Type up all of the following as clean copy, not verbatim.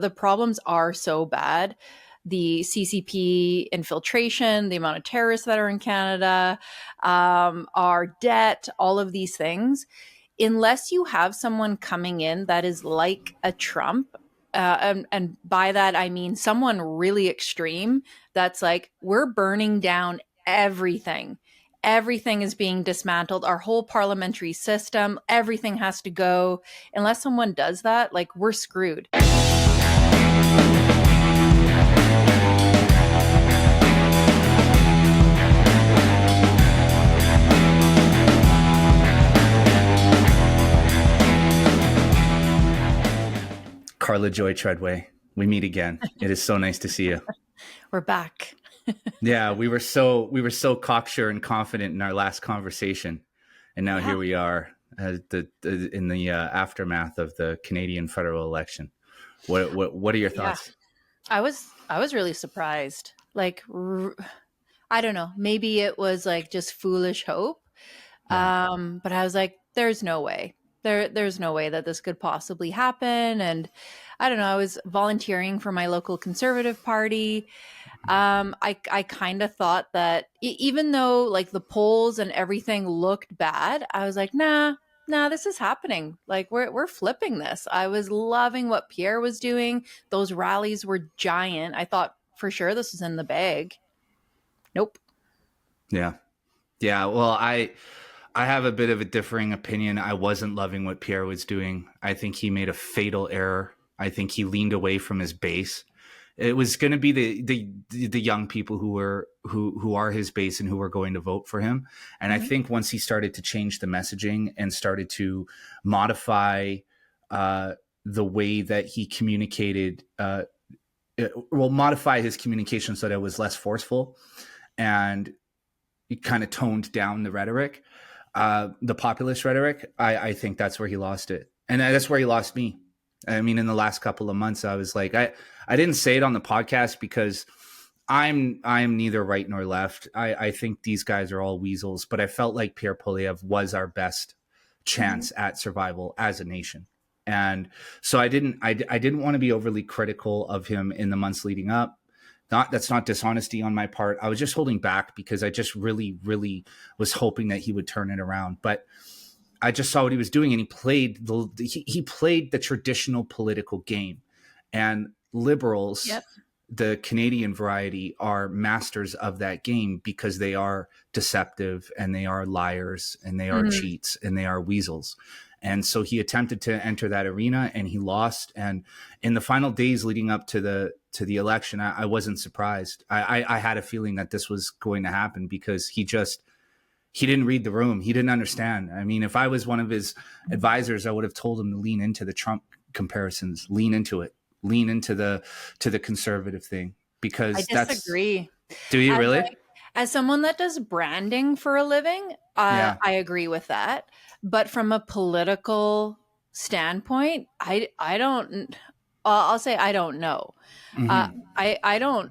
The problems are so bad. The CCP infiltration, the amount of terrorists that are in Canada, our debt, all of these things. Unless you have someone coming in that is like a Trump, and by that I mean someone really extreme that's like, we're burning down everything. Everything is being dismantled. Our whole parliamentary system, everything has to go. Unless someone does that, like, we're screwed. Karla Joy Treadway, we meet again. It is so nice to see you. We're back. Yeah, we were so cocksure and confident in our last conversation, and now here we are in the aftermath of the Canadian federal election. What are your thoughts? I was really surprised. Like, I don't know, maybe it was like just foolish hope. But I was like, there's no way. There's no way that this could possibly happen. And I don't know, I was volunteering for my local Conservative Party. I kind of thought that even though like the polls and everything looked bad, I was like, nah, this is happening. Like, we're flipping this. I was loving what Pierre was doing. Those rallies were giant. I thought for sure this was in the bag. Nope. Yeah. Well, I have a bit of a differing opinion. I wasn't loving what Pierre was doing. I think he made a fatal error. I think he leaned away from his base. It was going to be the young people who are his base and who were going to vote for him. And I think once he started to change the messaging and started to modify the way that he communicated, modify his communication so that it was less forceful, and he kind of toned down the rhetoric, the populist rhetoric, I think that's where he lost it. And that's where he lost me. I mean, in the last couple of months, I was like, I didn't say it on the podcast because I'm neither right nor left. I think these guys are all weasels, but I felt like Pierre Poilievre was our best chance at survival as a nation. And so I didn't want to be overly critical of him in the months leading up. That's not dishonesty on my part. I was just holding back because I just really, really was hoping that he would turn it around. But I just saw what he was doing, and he played the traditional political game. And liberals, the Canadian variety, are masters of that game because they are deceptive and they are liars and they are cheats and they are weasels. And so he attempted to enter that arena and he lost. And in the final days leading up to the election, I wasn't surprised. I had a feeling that this was going to happen because he didn't read the room. He didn't understand. I mean, if I was one of his advisors, I would have told him to lean into the Trump comparisons, lean into it, lean into the conservative thing, because I disagree. Do you really? As someone that does branding for a living, I agree with that. But from a political standpoint, I don't. I'll say I don't know. I don't.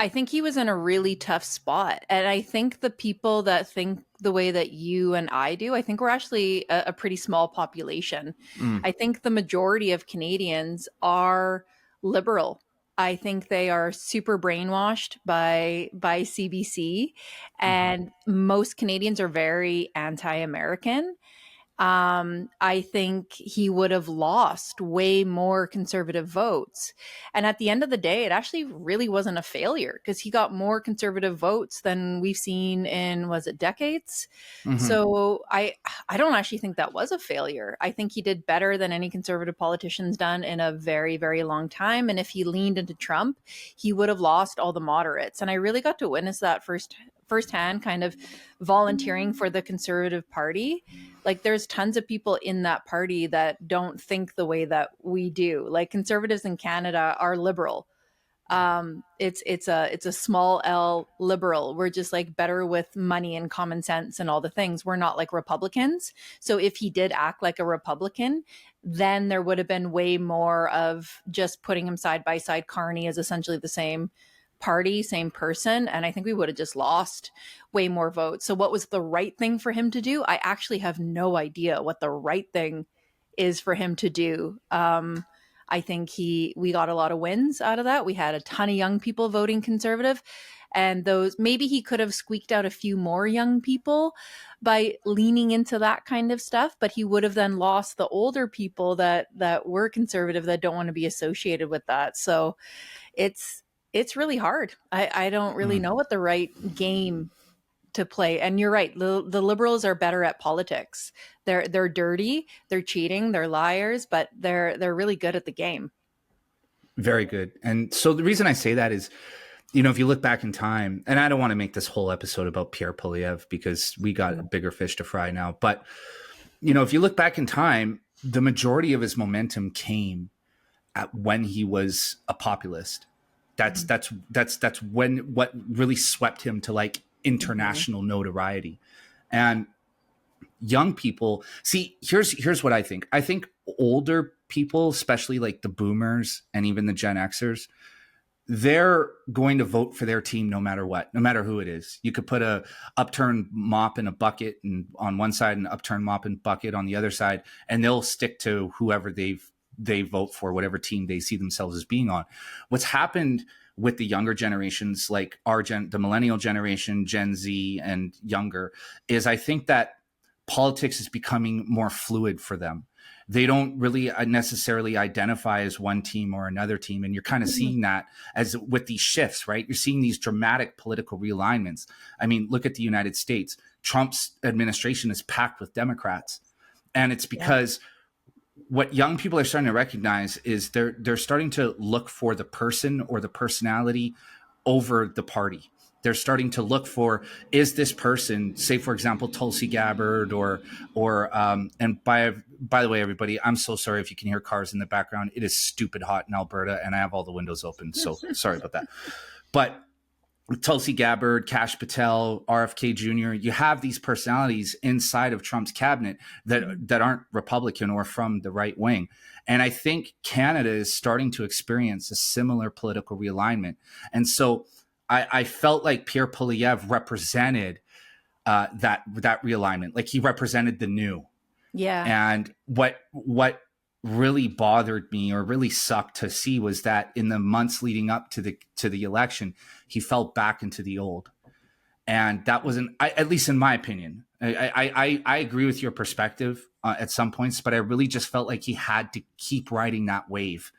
I think he was in a really tough spot. And I think the people that think the way that you and I do, I think we're actually a pretty small population. I think the majority of Canadians are liberal. I think they are super brainwashed by CBC, and most Canadians are very anti-American. I think he would have lost way more conservative votes. And at the end of the day, it actually really wasn't a failure because he got more conservative votes than we've seen in, was it decades? So I don't actually think that was a failure. I think he did better than any conservative politician's done in a very, very long time. And if he leaned into Trump, he would have lost all the moderates. And I really got to witness that firsthand, kind of volunteering for the Conservative Party. Like, there's tons of people in that party that don't think the way that we do. Like, conservatives in Canada are liberal. It's a small L liberal. We're just like better with money and common sense and all the things. We're not like Republicans. So if he did act like a Republican, then there would have been way more of just putting him side by side. Carney is essentially the same party, same person, and I think we would have just lost way more votes. So what was the right thing for him to do? I actually have no idea what the right thing is for him to do. I think we got a lot of wins out of that. We had a ton of young people voting Conservative, and those, maybe he could have squeaked out a few more young people by leaning into that kind of stuff, but he would have then lost the older people that were Conservative, that don't want to be associated with that. So it's really hard. I don't really know what the right game to play. And you're right, the Liberals are better at politics. They're dirty, they're cheating, they're liars, but they're really good at the game. Very good. And so the reason I say that is, if you look back in time, and I don't want to make this whole episode about Pierre Poilievre because we got a bigger fish to fry now, but if you look back in time, the majority of his momentum came when he was a populist. That's when what really swept him to like international notoriety. And young people, see, here's what I think. I think older people, especially like the boomers and even the Gen Xers, they're going to vote for their team no matter what, no matter who it is. You could put a upturned mop in a bucket and on one side and an upturned mop and bucket on the other side, and they'll stick to whoever they vote for, whatever team they see themselves as being on. What's happened with the younger generations, like the millennial generation, Gen Z and younger, is I think that politics is becoming more fluid for them. They don't really necessarily identify as one team or another team. And you're kind of seeing that as with these shifts, right? You're seeing these dramatic political realignments. I mean, look at the United States. Trump's administration is packed with Democrats. And it's because what young people are starting to recognize is they're starting to look for the person or the personality over the party. They're starting to look for, is this person, say, for example, Tulsi Gabbard or and by the way, everybody, I'm so sorry if you can hear cars in the background. It is stupid hot in Alberta and I have all the windows open. So sorry about that. But Tulsi Gabbard, Kash Patel, RFK Jr., you have these personalities inside of Trump's cabinet that aren't Republican or from the right wing. And I think Canada is starting to experience a similar political realignment. And so I felt like Pierre Poilievre represented that realignment, like he represented the new. Yeah. And what really bothered me or really sucked to see was that in the months leading up to the election, he fell back into the old. And that wasn't, at least in my opinion, I agree with your perspective at some points, but I really just felt like he had to keep riding that wave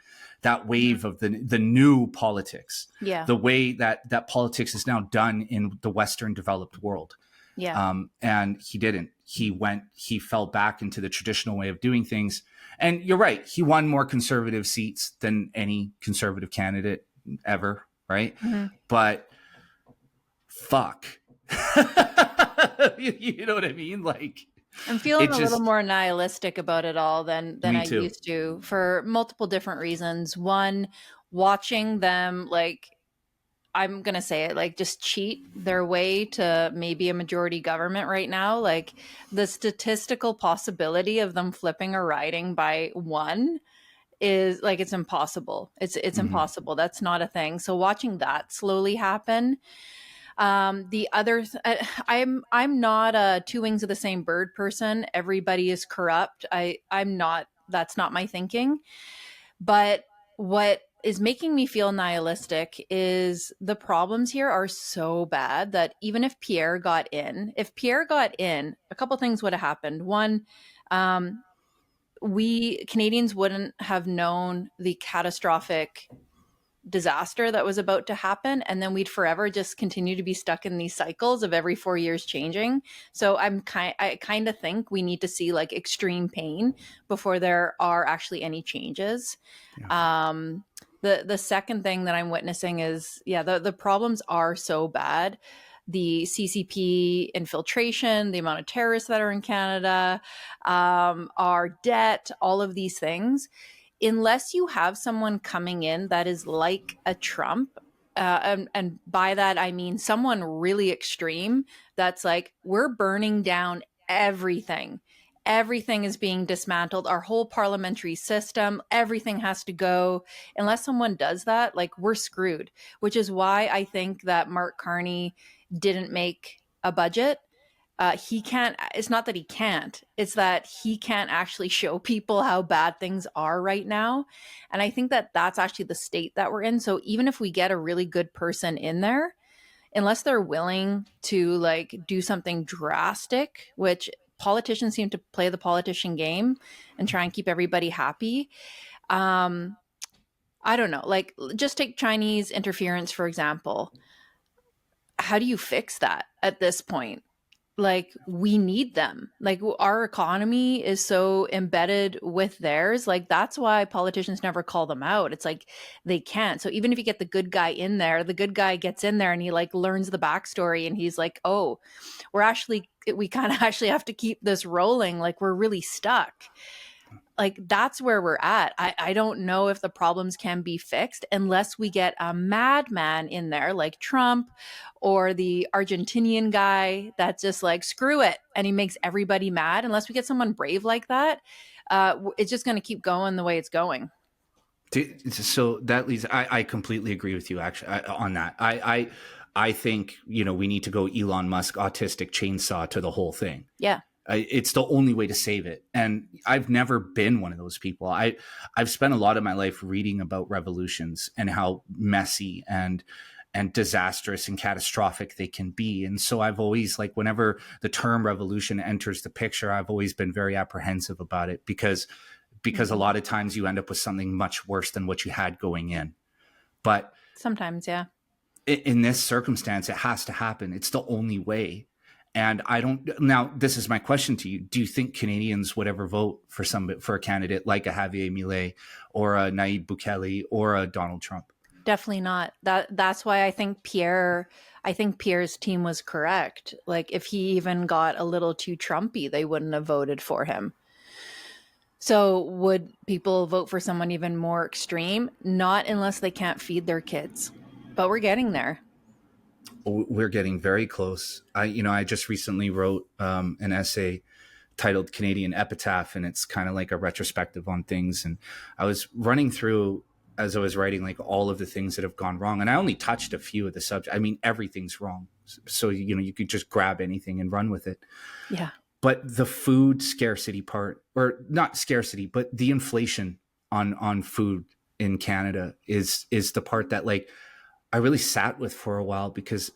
of the new politics, the way that politics is now done in the Western developed world. Yeah. And he didn't. He fell back into the traditional way of doing things. And you're right. He won more conservative seats than any conservative candidate ever. Right. Mm-hmm. But fuck. You know what I mean? Like, I'm feeling a little more nihilistic about it all than I used to, for multiple different reasons. One, watching them, like, I'm going to say it, like, just cheat their way to maybe a majority government right now. Like, the statistical possibility of them flipping a riding by one is like, it's impossible. It's impossible. That's not a thing. So watching that slowly happen. The other, I'm not a two wings of the same bird person. Everybody is corrupt. I'm not, that's not my thinking. But what is making me feel nihilistic is the problems here are so bad that even if Pierre got in, a couple things would have happened. One, we Canadians wouldn't have known the catastrophic disaster that was about to happen, and then we'd forever just continue to be stuck in these cycles of every 4 years changing. So I kind of think we need to see like extreme pain before there are actually any changes. The second thing that I'm witnessing is the problems are so bad. The CCP infiltration, the amount of terrorists that are in Canada, our debt, all of these things. Unless you have someone coming in that is like a Trump, and by that I mean someone really extreme, that's like, we're burning down everything. Everything is being dismantled. Our whole parliamentary system, everything has to go. Unless someone does that, like, we're screwed, which is why I think that Mark Carney didn't make a budget. he can't, it's not that he can't, it's that he can't actually show people how bad things are right now. And I think that that's actually the state that we're in. So even if we get a really good person in there, unless they're willing to like do something drastic, which politicians seem to play the politician game and try and keep everybody happy. I don't know, like just take Chinese interference, for example. How do you fix that at this point? Like we need them. Like our economy is so embedded with theirs. Like that's why politicians never call them out. It's like they can't. So even if you get the good guy in there, the good guy gets in there and he like learns the backstory and he's like, oh, we kind of actually have to keep this rolling. Like we're really stuck. Like that's where we're at. I don't know if the problems can be fixed unless we get a madman in there like Trump or the Argentinian guy that's just like, screw it. And he makes everybody mad. Unless we get someone brave like that, it's just going to keep going the way it's going. So that leads, I completely agree with you actually on that. I think, you know, we need to go Elon Musk autistic chainsaw to the whole thing. Yeah. It's the only way to save it. And I've never been one of those people. I've spent a lot of my life reading about revolutions and how messy and disastrous and catastrophic they can be. And so I've always, like, whenever the term revolution enters the picture, I've always been very apprehensive about it because a lot of times you end up with something much worse than what you had going in. But sometimes, yeah. In this circumstance, it has to happen. It's the only way. And now this is my question to you. Do you think Canadians would ever vote for a candidate like a Javier Milei or a Nayib Bukele or a Donald Trump? Definitely not. That's why I think Pierre's team was correct. Like if he even got a little too Trumpy, they wouldn't have voted for him. So would people vote for someone even more extreme? Not unless they can't feed their kids. But we're getting there. We're getting very close. I just recently wrote an essay titled Canadian Epitaph, and it's kind of like a retrospective on things. And I was running through, as I was writing, like all of the things that have gone wrong. And I only touched a few of the subject. I mean, everything's wrong. So, you could just grab anything and run with it. Yeah. But the food scarcity part, or not scarcity, but the inflation on food in Canada is the part that, like, I really sat with for a while, because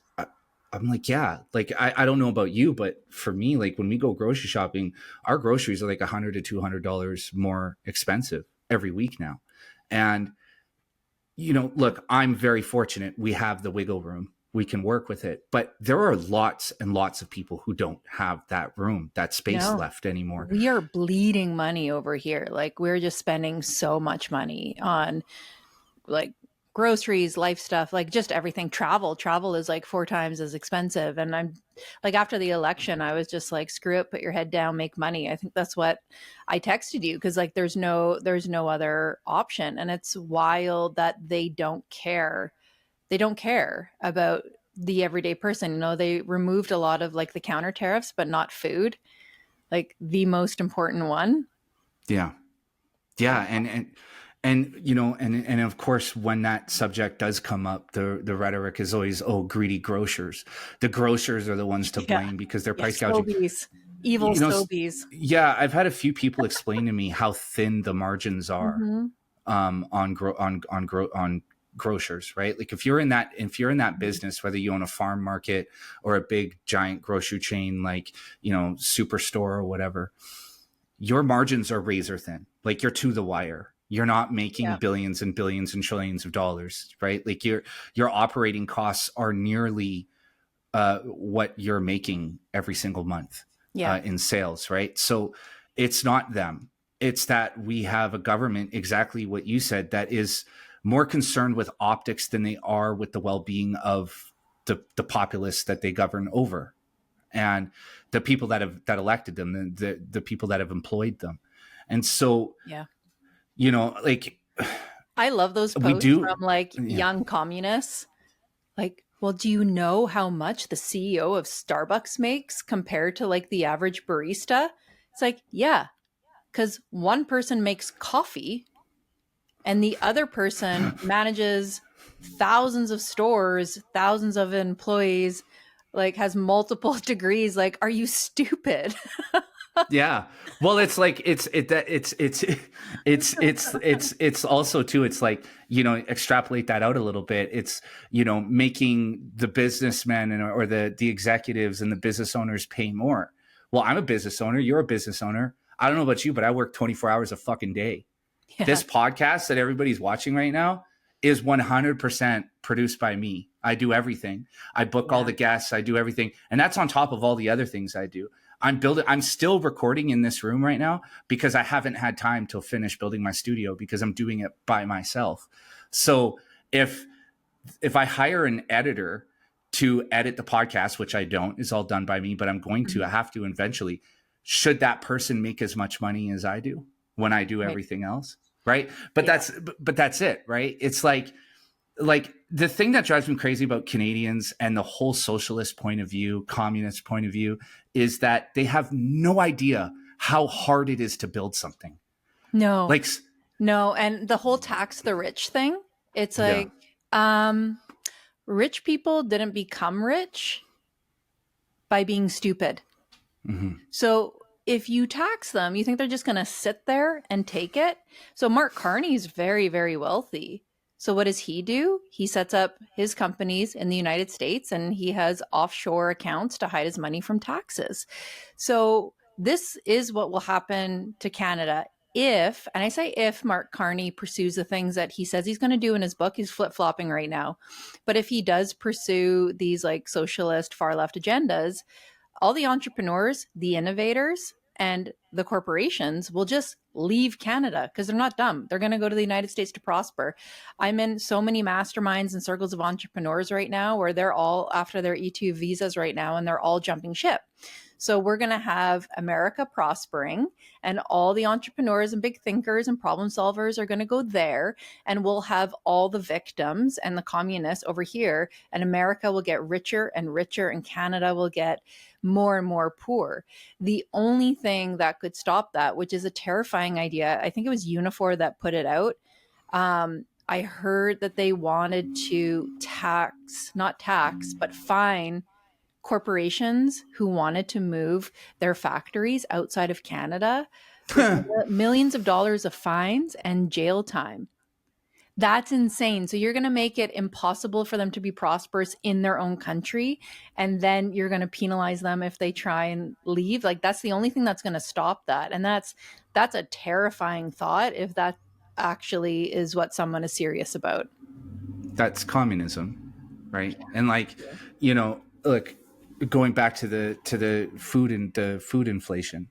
I'm like, yeah, like, I don't know about you, but for me, like when we go grocery shopping, our groceries are like $100 to $200 more expensive every week now. And, look, I'm very fortunate. We have the wiggle room. We can work with it. But there are lots and lots of people who don't have that room, that space left anymore. We are bleeding money over here. Like we're just spending so much money on like groceries, life stuff, like just everything. Travel is like 4 times as expensive. And I'm like, after the election, I was just like, screw it, put your head down, make money. I think that's what I texted you, because like there's no other option. And it's wild that they don't care. They don't care about the everyday person. They removed a lot of like the counter tariffs, but not food, like the most important one. Yeah. And of course, when that subject does come up, the rhetoric is always, oh, greedy grocers. The grocers are the ones to blame because they're price gouging. Sobeys. Evil Sobeys. Yeah, I've had a few people explain to me how thin the margins are on grocers, right? Like if you're in that business, whether you own a farm market or a big giant grocery chain like Superstore or whatever, your margins are razor thin. Like you're to the wire. You're not making billions and billions and trillions of dollars, right? Like your operating costs are nearly what you're making every single month in sales, right? So it's not them. It's that we have a government, exactly what you said, that is more concerned with optics than they are with the well-being of the populace that they govern over, and the people that elected them, the people that have employed them. And so like, I love those posts from like young communists. Like, well, do you know how much the CEO of Starbucks makes compared to like the average barista? It's like, yeah, because one person makes coffee and the other person manages thousands of stores, thousands of employees, like has multiple degrees. Like, are you stupid? Yeah. Well, it's like it's also too, it's like, extrapolate that out a little bit. It's, making the businessmen or the executives and the business owners pay more. Well, I'm a business owner, you're a business owner. I don't know about you, but I work 24 hours a fucking day. Yeah. This podcast that everybody's watching right now is 100% produced by me. I do everything. I book all the guests, I do everything. And that's on top of all the other things I do. I'm still recording in this room right now because I haven't had time to finish building my studio because I'm doing it by myself. So if I hire an editor to edit the podcast, which I don't, is all done by me, but I'm going to, I have to eventually, should that person make as much money as I do when I do everything else? Right. But that's it. Right. It's like the thing that drives me crazy about Canadians and the whole socialist point of view, communist point of view, is that they have no idea how hard it is to build something. No. And the whole tax the rich thing, it's like, rich people didn't become rich by being stupid. Mm-hmm. So if you tax them, you think they're just going to sit there and take it? So Mark Carney is very, very wealthy. So what does he do? He sets up his companies in the United States and he has offshore accounts to hide his money from taxes. So this is what will happen to Canada if, and I say if, Mark Carney pursues the things that he says he's going to do in his book. He's flip-flopping right now. But if he does pursue these like socialist far left agendas, all the entrepreneurs, the innovators, and the corporations will just leave Canada because they're not dumb. They're going to go to the United States to prosper. I'm in so many masterminds and circles of entrepreneurs right now where they're all after their E2 visas right now and they're all jumping ship. So we're going to have America prospering and all the entrepreneurs and big thinkers and problem solvers are going to go there, and we'll have all the victims and the communists over here, and America will get richer and richer and Canada will get more and more poor. The only thing that could stop that, which is a terrifying idea, I think it was Unifor that put it out. I heard that they wanted to fine corporations who wanted to move their factories outside of Canada, millions of dollars of fines and jail time. That's insane. So you're going to make it impossible for them to be prosperous in their own country. And then you're going to penalize them if they try and leave. Like that's the only thing that's going to stop that. And that's a terrifying thought if that actually is what someone is serious about. That's communism, right? And like, look, going back to the food and the food inflation,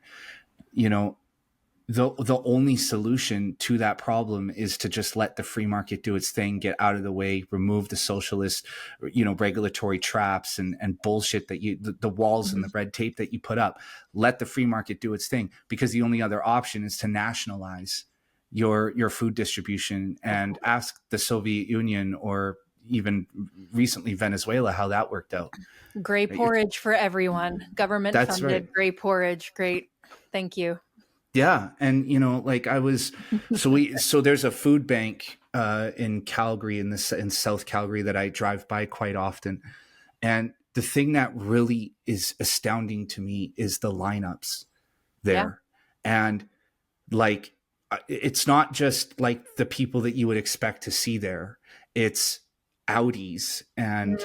the only solution to that problem is to just let the free market do its thing, get out of the way, remove the socialist, regulatory traps and bullshit that the walls and the red tape that you put up. Let the free market do its thing, because the only other option is to nationalize your food distribution and ask the Soviet Union or even recently Venezuela how that worked out. Gray porridge for everyone. Government funded right. Gray porridge. Great. Thank you. Yeah. And, so there's a food bank in Calgary, in South Calgary, that I drive by quite often. And the thing that really is astounding to me is the lineups there. Yeah. And like, it's not just like the people that you would expect to see there. It's Audis and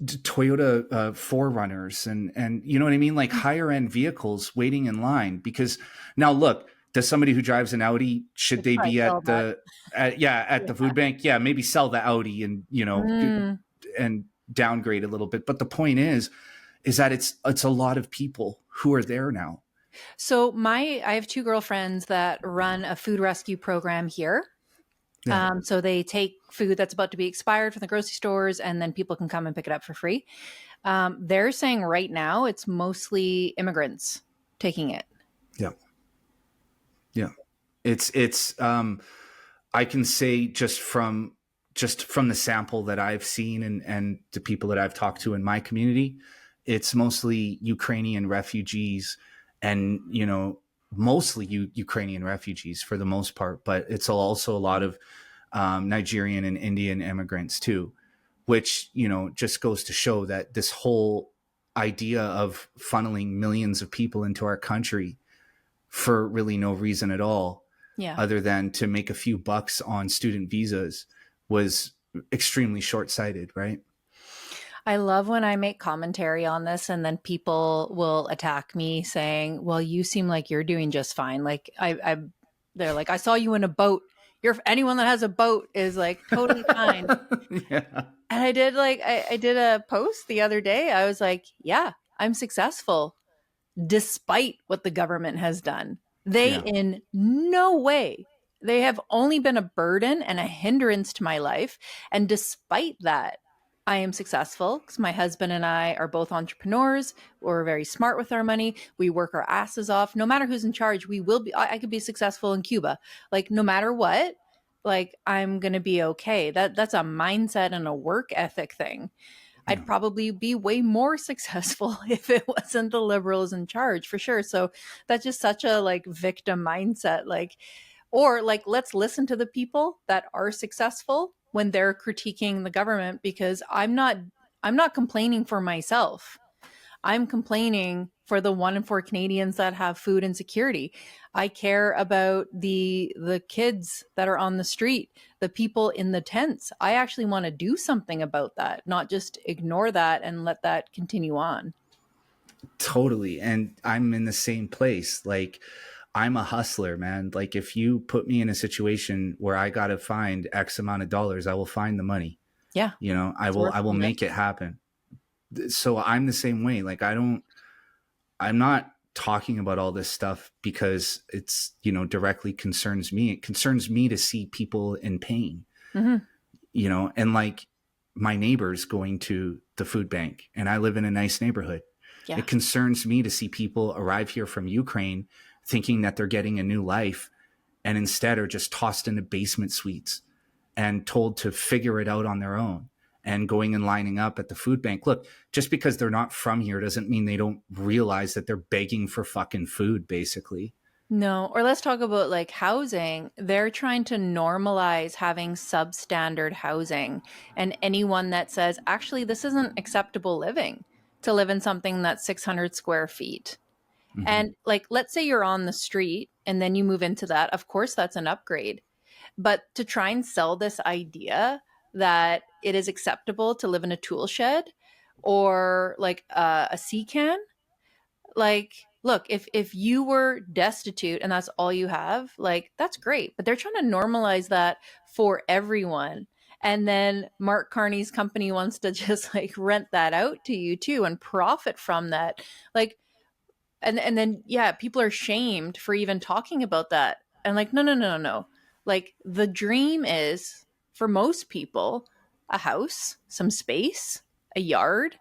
Toyota 4Runners and you know what I mean? Like higher end vehicles waiting in line, because now look, does somebody who drives an Audi, should they be at the food bank? Yeah. Maybe sell the Audi and, and downgrade a little bit. But the point is that it's a lot of people who are there now. So I have two girlfriends that run a food rescue program here. Yeah. So they take food that's about to be expired from the grocery stores, and then people can come and pick it up for free. They're saying right now it's mostly immigrants taking it. Yeah. Yeah. It's I can say just from the sample that I've seen and the people that I've talked to in my community, it's mostly Ukrainian refugees and, mostly Ukrainian refugees for the most part, but it's also a lot of Nigerian and Indian immigrants too. which, you know, just goes to show that this whole idea of funneling millions of people into our country for really no reason at all, other than to make a few bucks on student visas, was extremely short-sighted, right? I love when I make commentary on this and then people will attack me saying, well, you seem like you're doing just fine. Like they're like, I saw you in a boat. Anyone that has a boat is like totally fine. Yeah. And I did a post the other day. I was like, yeah, I'm successful despite what the government has done. They in no way, they have only been a burden and a hindrance to my life. And despite that, I am successful because my husband and I are both entrepreneurs. We're very smart with our money. We work our asses off. No matter who's in charge, we will be. I could be successful in Cuba. Like no matter what, like I'm gonna be okay. That's a mindset and a work ethic thing. I'd probably be way more successful if it wasn't the liberals in charge, for sure. So that's just such a like victim mindset. Like, or like, let's listen to the people that are successful when they're critiquing the government, because I'm not complaining for myself. I'm complaining for the 1 in 4 Canadians that have food insecurity. I care about the kids that are on the street, the people in the tents. I actually want to do something about that, not just ignore that and let that continue on. Totally. And I'm in the same place. Like, I'm a hustler, man. Like, if you put me in a situation where I got to find X amount of dollars, I will find the money. Yeah. You know, I will make it happen. So I'm the same way. Like, I'm not talking about all this stuff because it's, you know, directly concerns me. It concerns me to see people in pain, you know, and like my neighbors going to the food bank, and I live in a nice neighborhood. Yeah. It concerns me to see people arrive here from Ukraine thinking that they're getting a new life, and instead are just tossed into basement suites and told to figure it out on their own, and going and lining up at the food bank. Look, just because they're not from here doesn't mean they don't realize that they're begging for fucking food, basically. No. Or let's talk about like housing. They're trying to normalize having substandard housing. And anyone that says, actually, this isn't acceptable living, to live in something that's 600 square feet. And like, let's say you're on the street and then you move into that. Of course, that's an upgrade. But to try and sell this idea that it is acceptable to live in a tool shed or like a sea can, like, look, if you were destitute and that's all you have, like, that's great. But they're trying to normalize that for everyone. And then Mark Carney's company wants to just like rent that out to you too and profit from that. Like, and then, yeah, people are shamed for even talking about that. And like, no. Like the dream is for most people, a house, some space, a yard.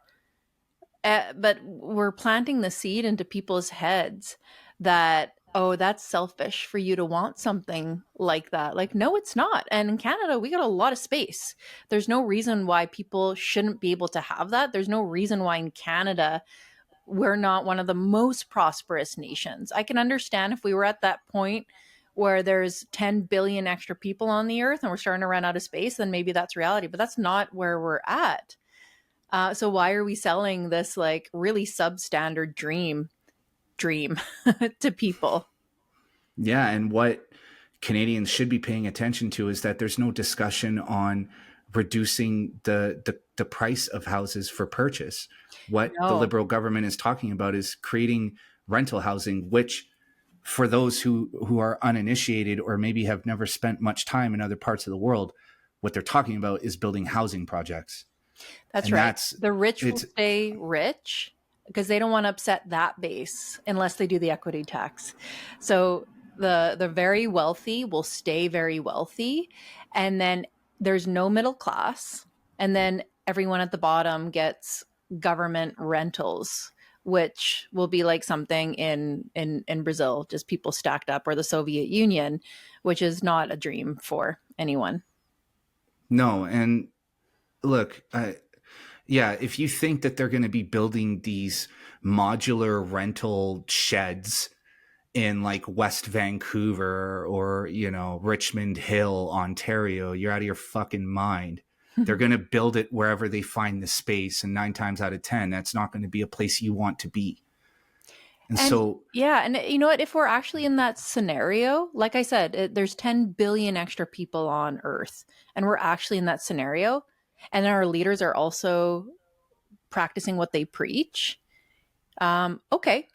But we're planting the seed into people's heads that, oh, that's selfish for you to want something like that. Like, no, it's not. And in Canada, we got a lot of space. There's no reason why people shouldn't be able to have that. There's no reason why in Canada, we're not one of the most prosperous nations. I can understand if we were at that point where there's 10 billion extra people on the earth and we're starting to run out of space, then maybe that's reality. But that's not where we're at. So why are we selling this like really substandard dream to people? Yeah. And what Canadians should be paying attention to is that there's no discussion on reducing the price of houses for purchase. What the Liberal government is talking about is creating rental housing, which for those who are uninitiated or maybe have never spent much time in other parts of the world, what they're talking about is building housing projects. That's right. The rich will stay rich because they don't want to upset that base unless they do the equity tax. So the very wealthy will stay very wealthy. And then there's no middle class. And then everyone at the bottom gets government rentals, which will be like something in Brazil, just people stacked up, or the Soviet Union, which is not a dream for anyone. No. And look, yeah, if you think that they're going to be building these modular rental sheds in like West Vancouver or, you know, Richmond Hill, Ontario, you're out of your fucking mind. They're going to build it wherever they find the space. And 9 times out of 10, that's not going to be a place you want to be. And so, yeah. And you know what? If we're actually in that scenario, like I said, there's 10 billion extra people on Earth, and we're actually in that scenario, and our leaders are also practicing what they preach. Okay.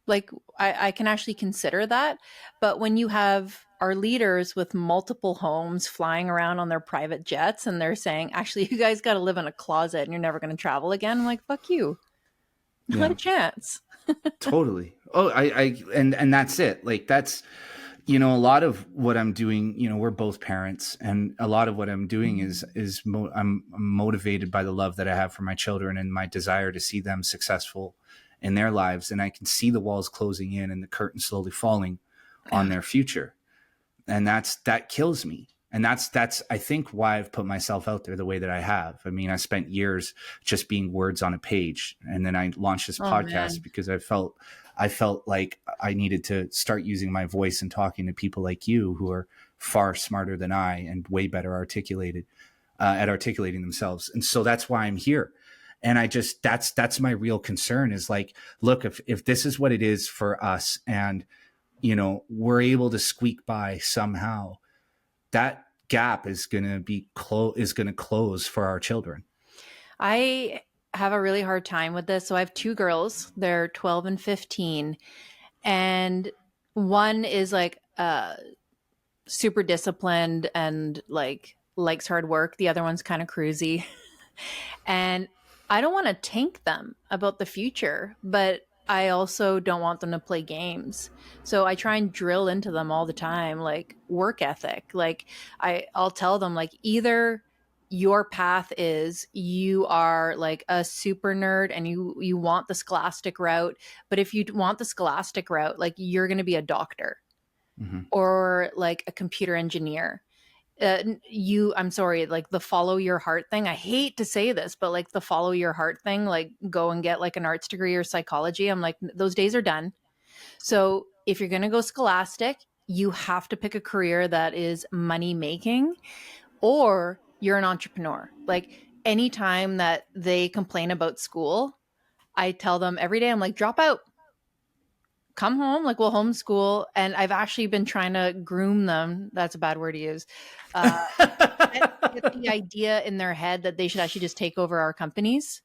Like I can actually consider that. But when you have our leaders with multiple homes flying around on their private jets and they're saying, actually, you guys got to live in a closet and you're never going to travel again. I'm like, fuck you. Not a chance. Totally. Oh, and that's it. Like that's, a lot of what I'm doing, we're both parents, and a lot of what I'm doing I'm motivated by the love that I have for my children and my desire to see them successful in their lives. And I can see the walls closing in and the curtain slowly falling on their future. And that kills me. And that's, I think, why I've put myself out there the way that I have. I mean, I spent years just being words on a page. And then I launched this podcast because I felt like I needed to start using my voice and talking to people like you who are far smarter than I and way better articulated at articulating themselves. And so that's why I'm here. And that's my real concern is like, look, if this is what it is for us and, we're able to squeak by somehow, that gap is going to close for our children. I have a really hard time with this. So I have 2 girls. They're 12 and 15. And one is like super disciplined and like likes hard work. The other one's kind of cruisy. And I don't want to tank them about the future, but I also don't want them to play games. So I try and drill into them all the time, like work ethic. Like I'll tell them like either your path is you are like a super nerd and you want the scholastic route, but if you want the scholastic route, like you're going to be a doctor or like a computer engineer. I'm sorry, like the follow your heart thing. I hate to say this, but like the follow your heart thing, like go and get like an arts degree or psychology. I'm like, those days are done. So if you're going to go scholastic, you have to pick a career that is money making, or you're an entrepreneur. Like anytime that they complain about school, I tell them every day, I'm like, drop out. Come home, like we'll homeschool. And I've actually been trying to groom them. That's a bad word to use. Get the idea in their head that they should actually just take over our companies.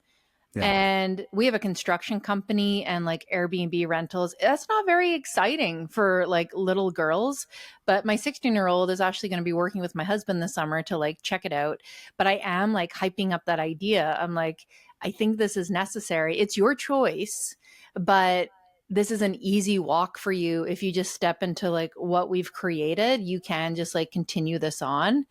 Yeah. And we have a construction company and like Airbnb rentals. That's not very exciting for like little girls. But my 16-year-old is actually going to be working with my husband this summer to like check it out. But I am like hyping up that idea. I'm like, I think this is necessary. It's your choice, but this is an easy walk for you. If you just step into like what we've created, you can just like continue this on.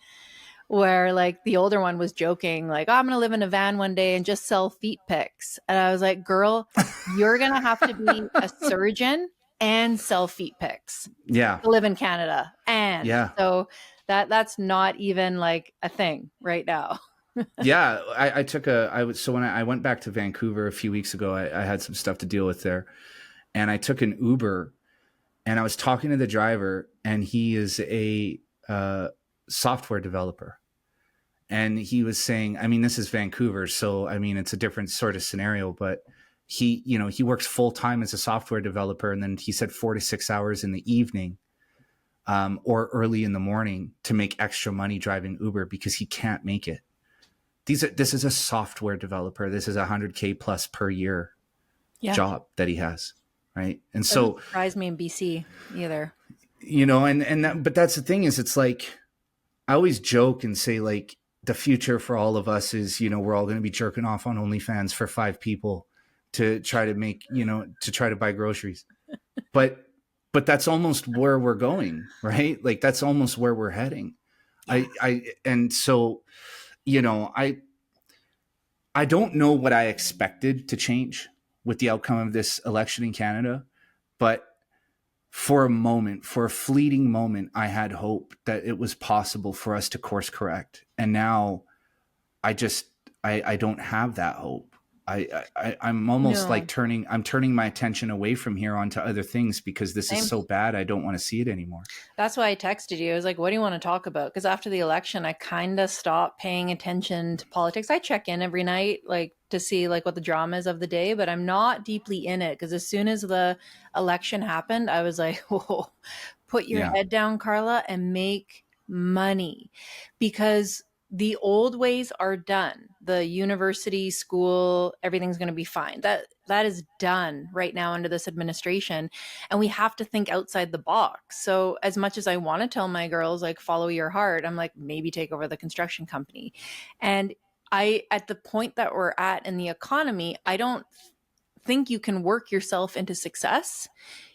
Where like the older one was joking, like, oh, I'm going to live in a van one day and just sell feet pics. And I was like, girl, you're going to have to be a surgeon and sell feet pics. Yeah. To live in Canada. And so that's not even like a thing right now. Yeah. When I went back to Vancouver a few weeks ago, I had some stuff to deal with there. And I took an Uber and I was talking to the driver, and he is a software developer. And he was saying, I mean, this is Vancouver, so I mean, it's a different sort of scenario, but he works full time as a software developer. And then he said 4 to 6 hours in the evening or early in the morning to make extra money driving Uber because he can't make it. This is a software developer. This is $100K plus per year job that he has. Right. And so doesn't surprise me in BC either. But that's the thing is, it's like, I always joke and say like the future for all of us is, we're all going to be jerking off on OnlyFans for 5 people to try to make, to try to buy groceries. But that's almost where we're going, right? Like that's almost where we're heading. And so, I don't know what I expected to change with the outcome of this election in Canada, but for a fleeting moment, I had hope that it was possible for us to course correct. And now I don't have that hope. I'm almost like No, I'm turning my attention away from here onto other things because this is same. so bad. I don't want to see it anymore. That's why I texted you. I was like, what do you want to talk about? Because after the election, I kind of stopped paying attention to politics. I check in every night, like to see like what the drama is of the day, but I'm not deeply in it because as soon as the election happened, I was like, whoa, put your Yeah. head down, Carla, and make money because the old ways are done. The university, school, everything's going to be fine. That is done right now under this administration, and we have to think outside the box. So as much as I want to tell my girls like follow your heart, I'm like maybe take over the construction company. And I at the point that we're at in the economy, I don't think you can work yourself into success.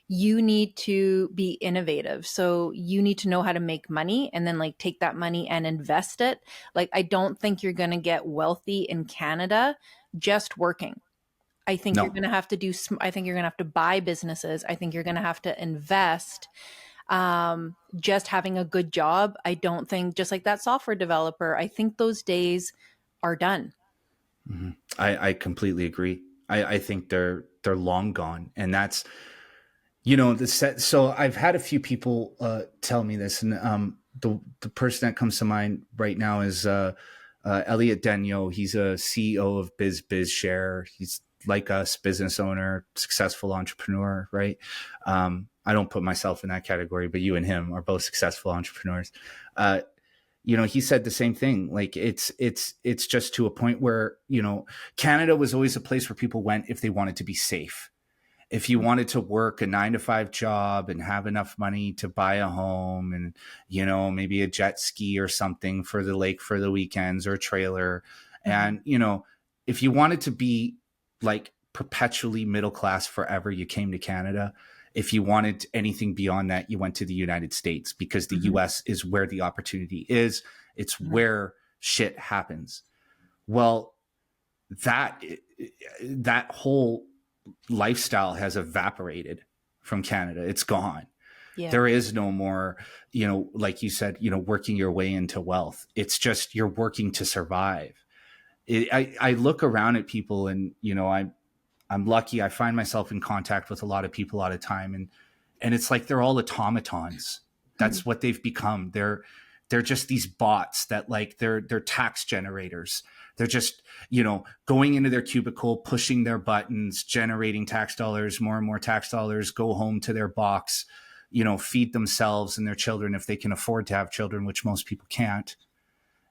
You need to be innovative. So you need to know how to make money and then like take that money and invest it. Like I don't think you're going to get wealthy in Canada just working. I think you're No. going to have to I think you're going to have to buy businesses. I think you're going to have to invest. Just having a good job, I don't think, just like that software developer, I think those days are done. Mm-hmm. I completely agree. I think they're long gone. And that's, the set. So I've had a few people tell me this, and the person that comes to mind right now is Elliot Denyo. He's a CEO of BizShare. He's like us, business owner, successful entrepreneur, right? I don't put myself in that category, but you and him are both successful entrepreneurs. He said the same thing. Like it's just to a point where, Canada was always a place where people went if they wanted to be safe. If you wanted to work a 9-to-5 job and have enough money to buy a home and, maybe a jet ski or something for the lake for the weekends or a trailer. Mm-hmm. And, if you wanted to be like perpetually middle class forever, you came to Canada. If you wanted anything beyond that, you went to the United States because the Mm-hmm. US is where the opportunity is. It's Mm-hmm. where shit happens. Well, that whole lifestyle has evaporated from Canada. It's gone. Yeah. There is no more, like you said, working your way into wealth. It's just you're working to survive. I look around at people and, I'm lucky. I find myself in contact with a lot of people all the time. And it's like they're all automatons. Mm-hmm. That's what they've become. They're just these bots that like they're tax generators. They're just, going into their cubicle, pushing their buttons, generating tax dollars, more and more tax dollars, go home to their box, feed themselves and their children if they can afford to have children, which most people can't.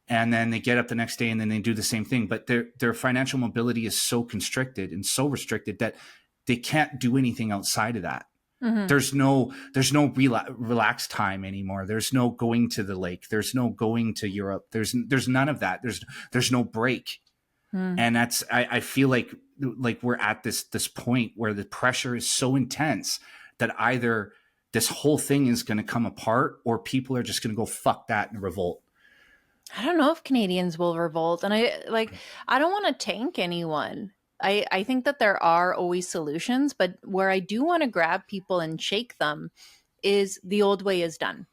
And then they get up the next day and then they do the same thing. But their financial mobility is so constricted and so restricted that they can't do anything outside of that. Mm-hmm. There's no relaxed time anymore. There's no going to the lake. There's no going to Europe. There's none of that. There's no break. Mm-hmm. And that's, I feel like we're at this point where the pressure is so intense that either this whole thing is going to come apart or people are just going to go fuck that and revolt. I don't know if Canadians will revolt. And I don't want to tank anyone. I think that there are always solutions, but where I do want to grab people and shake them is the old way is done.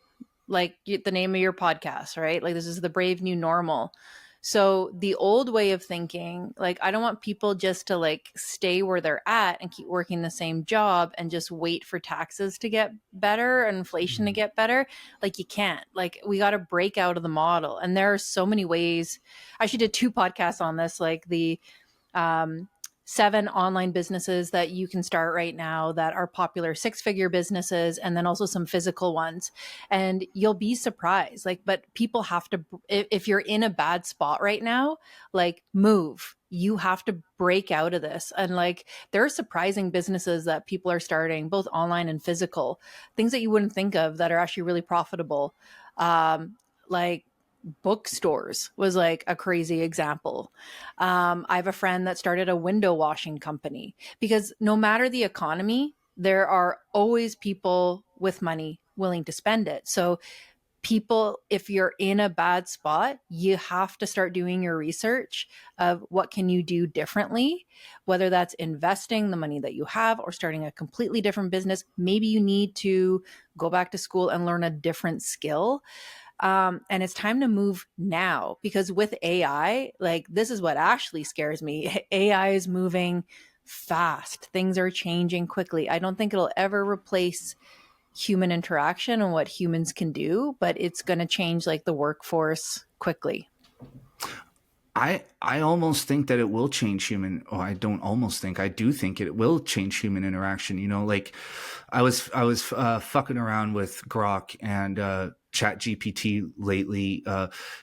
Like the name of your podcast, right? Like this is the brave new normal. So the old way of thinking, like I don't want people just to like stay where they're at and keep working the same job and just wait for taxes to get better and inflation to get better. Like you can't. Like we got to break out of the model. And there are so many ways. I actually did 2 podcasts on this, like the 7 online businesses that you can start right now that are popular 6-figure businesses, and then also some physical ones. And you'll be surprised. Like, but people have to, if you're in a bad spot right now, like move. You have to break out of this. And like, there are surprising businesses that people are starting, both online and physical, things that you wouldn't think of that are actually really profitable. Like, bookstores was like a crazy example. I have a friend that started a window washing company because no matter the economy, there are always people with money willing to spend it. So people, if you're in a bad spot, you have to start doing your research of what can you do differently, whether that's investing the money that you have or starting a completely different business. Maybe you need to go back to school and learn a different skill. And it's time to move now, because with AI, like, this is what actually scares me. AI is moving fast. Things are changing quickly. I don't think it'll ever replace human interaction and what humans can do, but it's going to change like the workforce quickly. I almost think that it will change human. Oh, I don't almost think. I do think it will change human interaction. You know, like I was fucking around with Grok and Chat GPT lately,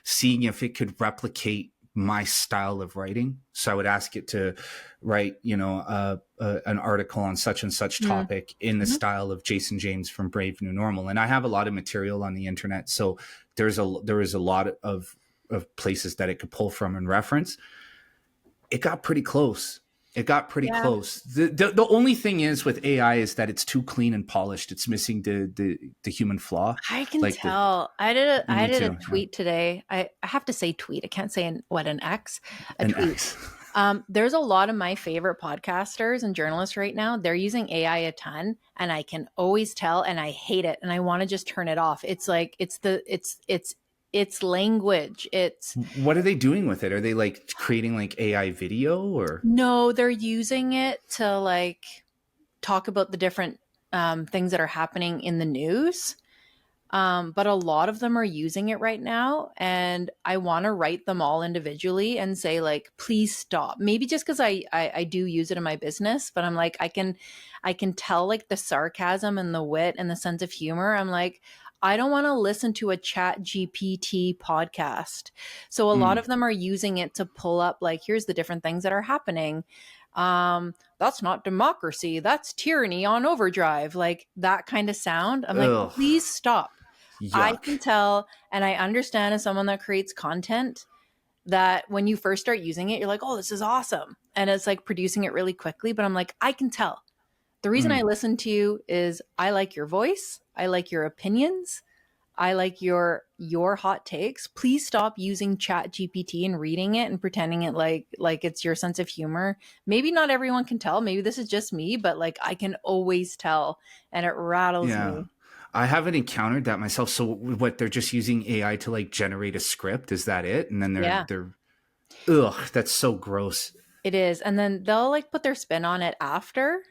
seeing if it could replicate my style of writing. So I would ask it to write, you know, an article on such and such topic in the style of Jason James from Brave New Normal. And I have a lot of material on the internet, so there is a lot of places that it could pull from and reference. It got pretty close. Close. The only thing is with AI is that it's too clean and polished. It's missing the human flaw. I can like tell. I did a tweet today. I have to say tweet. I can't say an X. A tweet. X. There's a lot of my favorite podcasters and journalists right now. They're using AI a ton, and I can always tell, and I hate it, and I want to just turn it off. It's like it's language. What are they doing with it? Are they like creating like AI video, or? No, they're using it to like talk about the different things that are happening in the news. But a lot of them are using it right now, and I want to write them all individually and say like, please stop. Maybe just because I do use it in my business, but I'm like, I can tell like the sarcasm and the wit and the sense of humor. I'm like, I don't want to listen to a Chat GPT podcast. So a lot of them are using it to pull up like, here's the different things that are happening. That's not democracy. That's tyranny on overdrive. Like that kind of sound. I'm like, please stop. Yuck. I can tell, and I understand as someone that creates content that when you first start using it, you're like, oh, this is awesome. And it's like producing it really quickly. But I'm like, I can tell. The reason I listen to you is I like your voice. I like your opinions. I like your hot takes. Please stop using Chat GPT and reading it and pretending it like it's your sense of humor. Maybe not everyone can tell. Maybe this is just me, but like I can always tell, and it rattles me. I haven't encountered that myself. So what, they're just using AI to like generate a script? Is that it? And then they're that's so gross. It is. And then they'll like put their spin on it after.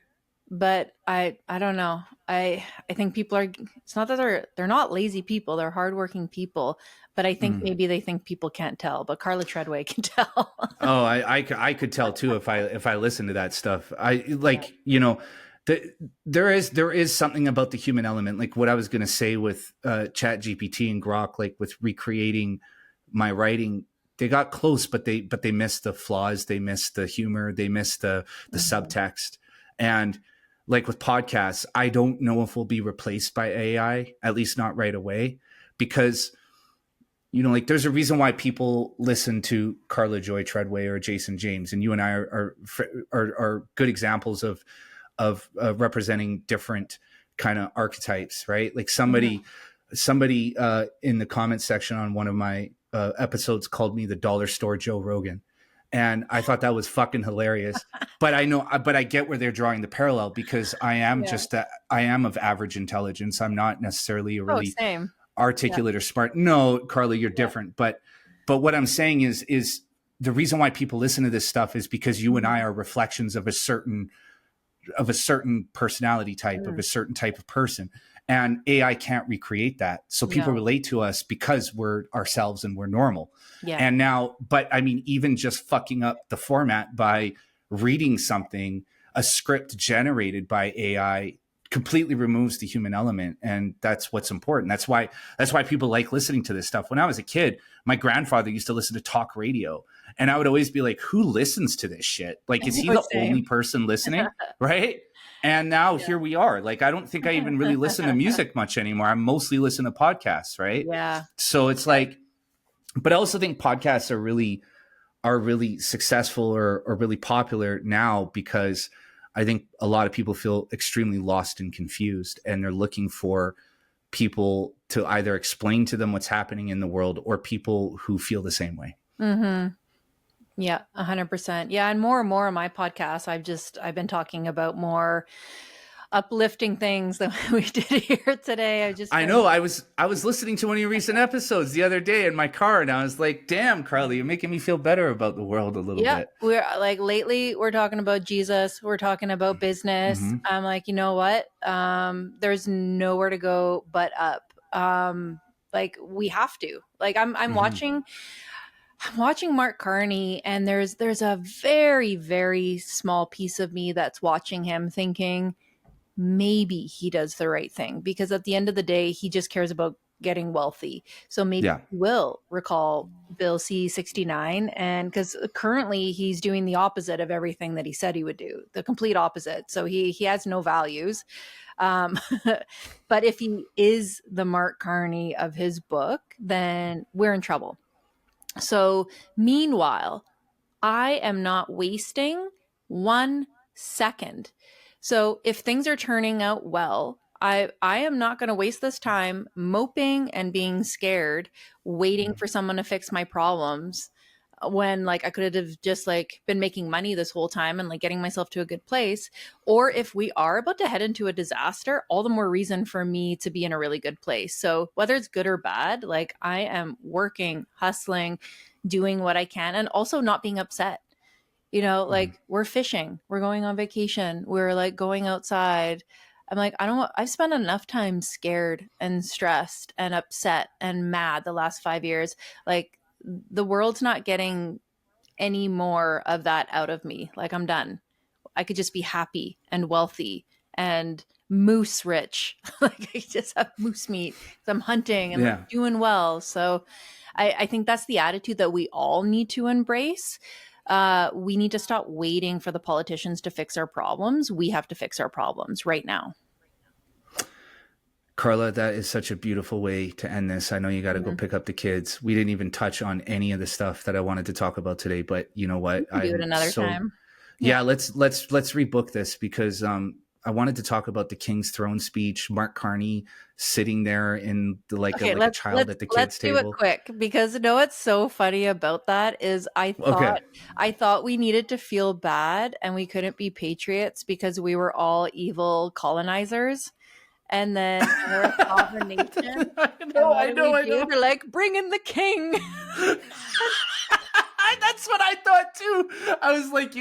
But I don't know. I think people are, it's not that they're not lazy people. They're hardworking people. But I think maybe they think people can't tell. But Karla Treadway can tell. Oh, I could tell too if I listen to that stuff. I like, you know, there is something about the human element. Like what I was going to say with Chat GPT and Grok, like with recreating my writing, they got close, but they missed the flaws. They missed the humor. They missed the subtext. And like with podcasts, I don't know if we'll be replaced by AI, at least not right away, because, you know, like there's a reason why people listen to Karla Joy Treadway or Jason James, and you and I are good examples of representing different kind of archetypes, right? Like somebody in the comment section on one of my episodes called me the dollar store Joe Rogan. And I thought that was fucking hilarious. But I get where they're drawing the parallel, because I am I am of average intelligence. I'm not necessarily a really articulate or smart. No, Karla, you're different. But what I'm saying is the reason why people listen to this stuff is because you and I are reflections of a certain personality type, of a certain type of person. And AI can't recreate that. So people relate to us because we're ourselves and we're normal. Yeah. And now, but I mean, even just fucking up the format by reading something, a script generated by AI completely removes the human element. And that's what's important. That's why people like listening to this stuff. When I was a kid, my grandfather used to listen to talk radio. And I would always be like, who listens to this shit? Like, is he the only person listening? Right? And now here we are. Like, I don't think I even really listen to music much anymore. I mostly listen to podcasts, right? Yeah. So it's like, but I also think podcasts are really successful or really popular now because I think a lot of people feel extremely lost and confused, and they're looking for people to either explain to them what's happening in the world, or people who feel the same way. Mm-hmm. Yeah, 100%. Yeah. And more on my podcast, I've been talking about more uplifting things that we did here today. I know. I was listening to one of your recent episodes the other day in my car, and I was like, "Damn, Karla, you're making me feel better about the world a little bit." We're like, lately we're talking about Jesus, we're talking about business. Mm-hmm. I'm like, you know what? There's nowhere to go but up. Like we have to. Like I'm watching Mark Carney, and there's a very, very small piece of me that's watching him thinking maybe he does the right thing, because at the end of the day, he just cares about getting wealthy. So maybe he will recall Bill C-69, and because currently he's doing the opposite of everything that he said he would do, the complete opposite. So he has no values. But if he is the Mark Carney of his book, then we're in trouble. So meanwhile, I am not wasting 1 second. So if things are turning out well, I am not going to waste this time moping and being scared, waiting for someone to fix my problems, when like I could have just like been making money this whole time and like getting myself to a good place. Or if we are about to head into a disaster, all the more reason for me to be in a really good place. So whether it's good or bad, like I am working, hustling, doing what I can, and also not being upset. You know, like we're fishing, we're going on vacation, we're like going outside. I'm like, I've spent enough time scared and stressed and upset and mad the last 5 years. Like the world's not getting any more of that out of me. Like I'm done. I could just be happy and wealthy and moose rich. Like I just have moose meat. I'm hunting and like, doing well. So I think that's the attitude that we all need to embrace. We need to stop waiting for the politicians to fix our problems. We have to fix our problems right now. Karla, that is such a beautiful way to end this. I know you got to go pick up the kids. We didn't even touch on any of the stuff that I wanted to talk about today, but you know what? Do it another time. Yeah, let's rebook this, because I wanted to talk about the King's Throne speech, Mark Carney sitting there in the like a child at the kids' table. Let's do it quick, because you know what's so funny about that is I thought we needed to feel bad and we couldn't be patriots because we were all evil colonizers. And then we're a sovereign nation. I know. They're like, bring in the king. That's what I thought too. I was like,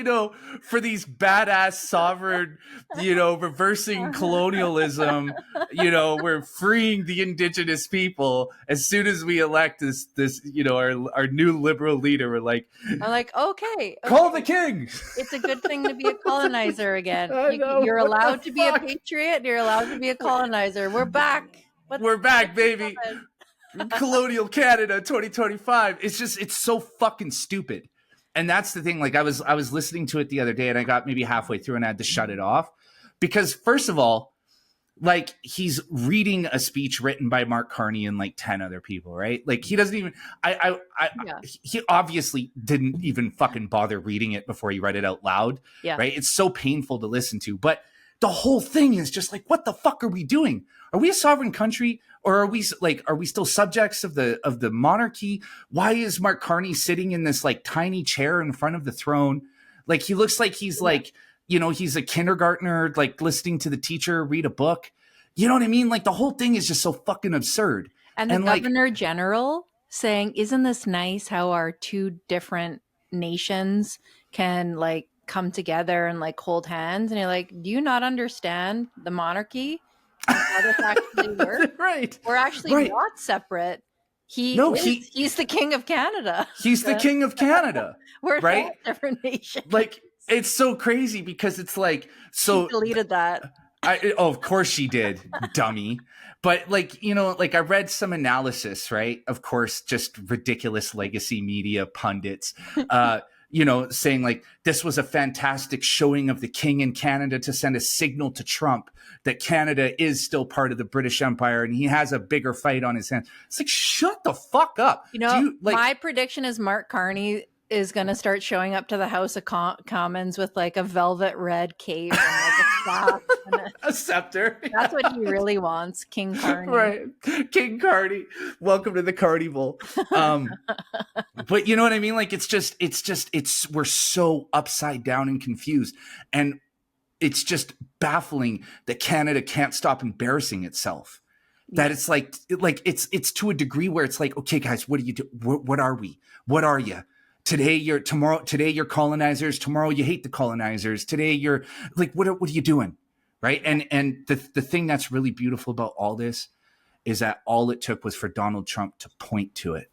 for these badass sovereign, reversing colonialism, we're freeing the indigenous people. As soon as we elect this, our new liberal leader, we're like, I'm like, okay. Call the king. It's a good thing to be a colonizer again. You're allowed to be a patriot. You're allowed to be a colonizer. We're back. We're back, baby. Colonial Canada 2025. It's so fucking stupid. And that's the thing. Like I was listening to it the other day, and I got maybe halfway through and I had to shut it off, because first of all, like he's reading a speech written by Mark Carney and like 10 other people, right? Like he doesn't even he obviously didn't even fucking bother reading it before he read it out loud. Yeah. Right. It's so painful to listen to. But the whole thing is just like, what the fuck are we doing? Are we a sovereign country, or are we still subjects of the monarchy? Why is Mark Carney sitting in this like tiny chair in front of the throne? Like he looks like he's like, he's a kindergartner, like listening to the teacher read a book. You know what I mean? Like the whole thing is just so fucking absurd. And the governor general saying, isn't this nice how our two different nations can like come together and like hold hands? And you're like, do you not understand the monarchy? How this actually works? Right. We're actually not separate. He's the king of Canada. He's the king of Canada. We're right? Different nations. Like it's so crazy, because it's like, so she deleted that. Of course she did, dummy. But like, I read some analysis, right? Of course, just ridiculous legacy media pundits, saying like this was a fantastic showing of the king in Canada to send a signal to Trump that Canada is still part of the British Empire and he has a bigger fight on his hands. It's like, shut the fuck up. My prediction is Mark Carney is going to start showing up to the House of Commons with like a velvet red cape and like a staff and a scepter. That's what he really wants, King Carney. Right, King Carney. Welcome to the Carnival. But you know what I mean? Like it's we're so upside down and confused. And it's just baffling that Canada can't stop embarrassing itself. That it's like it's to a degree where it's like, okay, guys, what do you do? What are we? What are you? Today you're colonizers. Tomorrow you hate the colonizers. Today you're like, what are you doing? Right. And the thing that's really beautiful about all this is that all it took was for Donald Trump to point to it.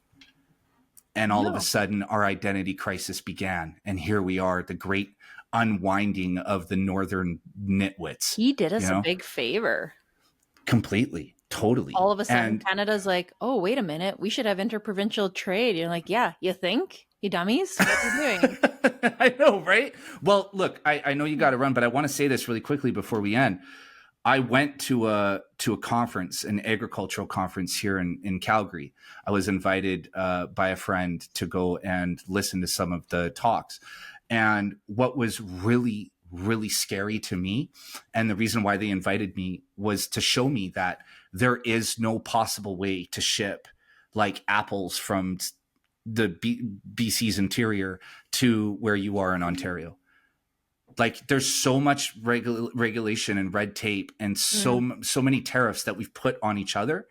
And all of a sudden our identity crisis began. And here we are, the great unwinding of the northern nitwits. He did us a big favor. Completely. Totally. All of a sudden Canada's like, oh, wait a minute, we should have interprovincial trade. You're like, yeah, you think? You dummies? What are you doing? I know, right? Well, look, I know you got to run, but I want to say this really quickly before we end. I went to a conference, an agricultural conference here in Calgary. I was invited by a friend to go and listen to some of the talks. And what was really, really scary to me, and the reason why they invited me, was to show me that there is no possible way to ship like apples from the BC's interior to where you are in Ontario. Like there's so much regulation and red tape and so many tariffs that we've put on each other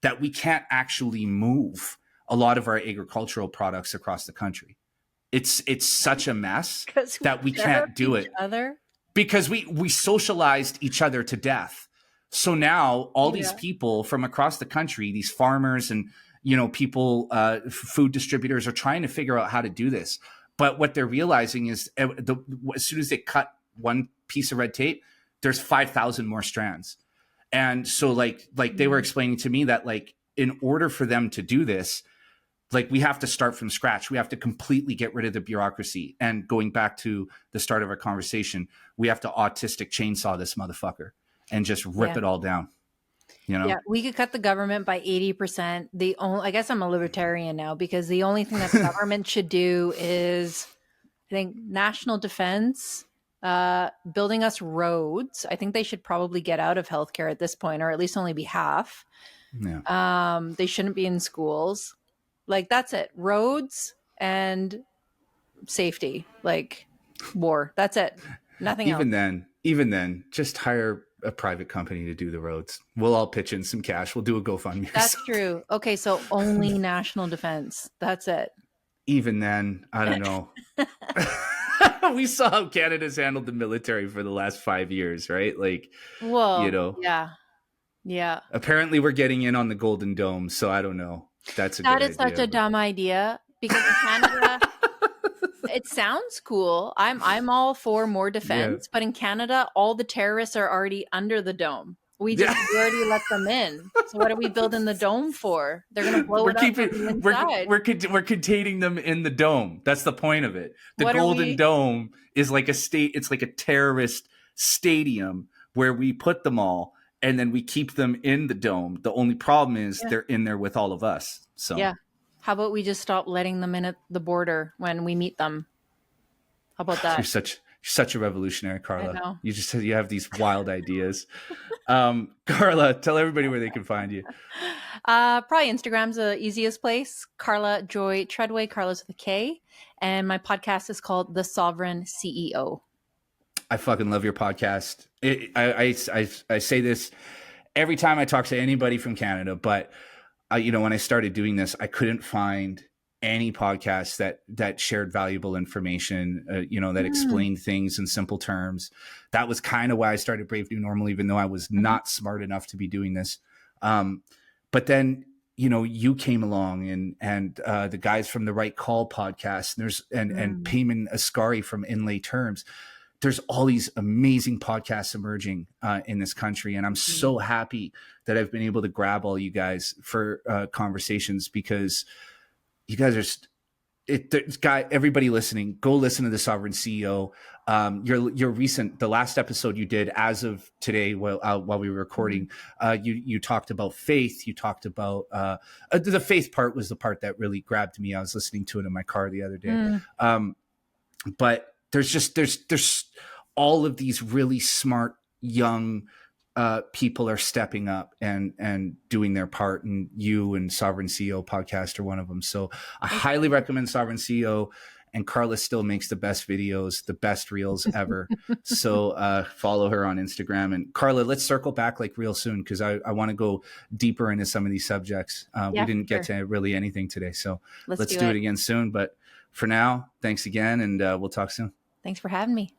that we can't actually move a lot of our agricultural products across the country. It's such a mess that we can't do it because we socialized each other to death. So now all these people from across the country, these farmers and, people, food distributors are trying to figure out how to do this. But what they're realizing is as soon as they cut one piece of red tape, there's 5,000 more strands. And so like they were explaining to me that like, in order for them to do this, like we have to start from scratch. We have to completely get rid of the bureaucracy. And going back to the start of our conversation, we have to autistic chainsaw this motherfucker and just rip it all down. Yeah, we could cut the government by 80%. I guess I'm a libertarian now, because the only thing that the government should do is, I think, national defense, building us roads. I think they should probably get out of healthcare at this point, or at least only be half. Yeah. They shouldn't be in schools. Like, that's it. Roads and safety, like war. That's it. Nothing else. Even then, just hire a private company to do the roads. We'll all pitch in some cash. We'll do a GoFundMe. That's true. Okay, so only national defense. That's it. Even then, I don't know. We saw how Canada's handled the military for the last 5 years, right? Like, yeah. Apparently, we're getting in on the Golden Dome, so I don't know. That is such a dumb idea, because in Canada, it sounds cool. I'm all for more defense, but in Canada, all the terrorists are already under the dome. We already let them in. So what are we building the dome for? They're going to blow it up from the inside. We're containing them in the dome. That's the point of it. The Golden Dome is like it's like a terrorist stadium where we put them all, and then we keep them in the dome. The only problem is they're in there with all of us. So how about we just stop letting them in at the border when we meet them? How about that? You're such a revolutionary, Karla. I know. You have these wild ideas. Karla, tell everybody where they can find you. Probably Instagram's the easiest place. Karla Joy Treadway. Karla's with a K. And my podcast is called The Sovereign CEO. I fucking love your podcast. I say this every time I talk to anybody from Canada, but when I started doing this, I couldn't find any podcast that shared valuable information, that explained things in simple terms. That was kind of why I started Brave New Normal, even though I was not smart enough to be doing this. But then, you came along and the guys from the Right Call podcast, and Payman Asghari from Inlay Terms. There's all these amazing podcasts emerging in this country. And I'm so happy that I've been able to grab all you guys for conversations, because you guys are everybody listening, go listen to The Sovereign CEO. The last episode you did as of today, while we were recording, you talked about faith. You talked about the faith part was the part that really grabbed me. I was listening to it in my car the other day. But there's all of these really smart young people are stepping up and doing their part, and you and Sovereign CEO podcast are one of them. So I highly recommend Sovereign CEO. and Karla still makes the best videos, the best reels ever. So follow her on Instagram. And Karla, let's circle back like real soon, because I want to go deeper into some of these subjects. We didn't get to really anything today. So let's do it again soon. But for now, thanks again, and we'll talk soon. Thanks for having me.